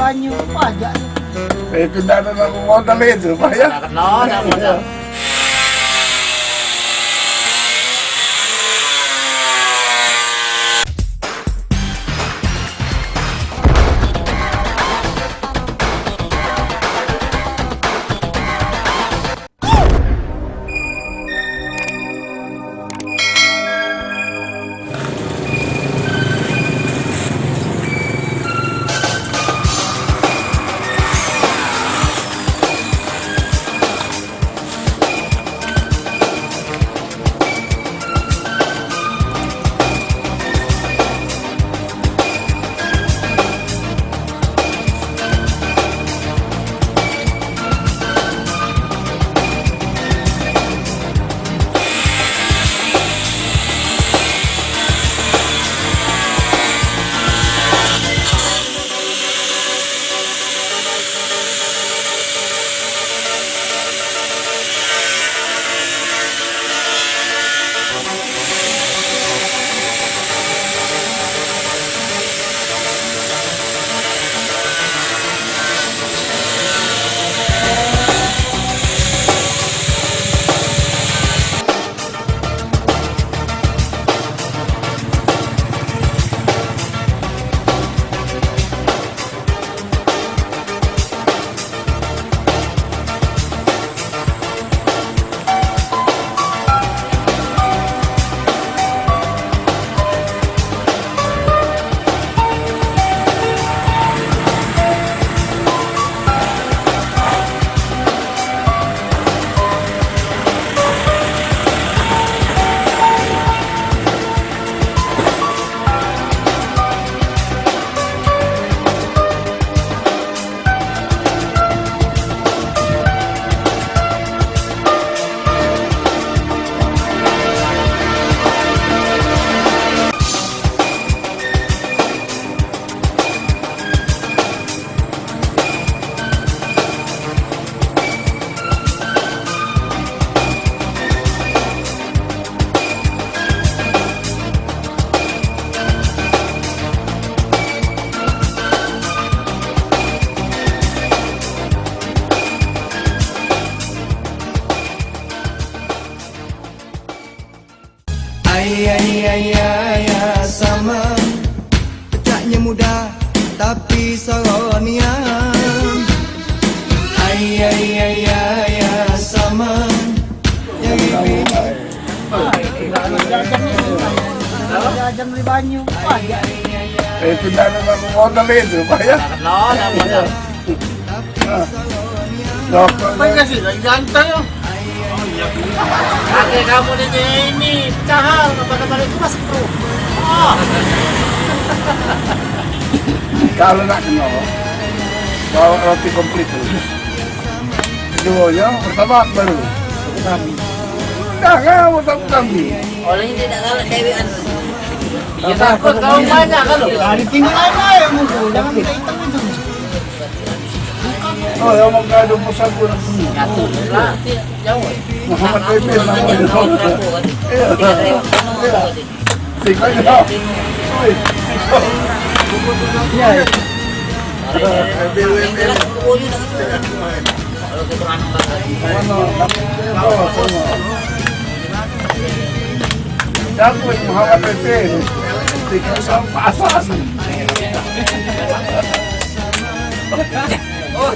banyu pajak. Itu tidak ada modal itu, Pak ya. Ada modal. Ayah sama pecahnya mudah tapi soronian. Ayah sama yang Jajan beli banyu pajak. Itu tidak ada modal itu, Pak ya. Ada modal. Dokternya Kasih lagi ganteng ya. Kakek kamu ini cahal kepada itu masih pro. kalau nak kenal, bawa roti komplit dulu. Keduanya pertama baru. Enggak, kamu tak kambing. Oleh ini tidak kalah dewean. Ya takut kau banyak kan lo. Tinggal aja ya mungkin. Jangan kita hitam itu. Oh, yang mau ngadu pusat kurang semua. Jatuh lah, jauh. Muhammad Pepe namanya. Tinggal ya. Ya. Dapat Muhammad Pepe. Tinggal sampai asas. Oh,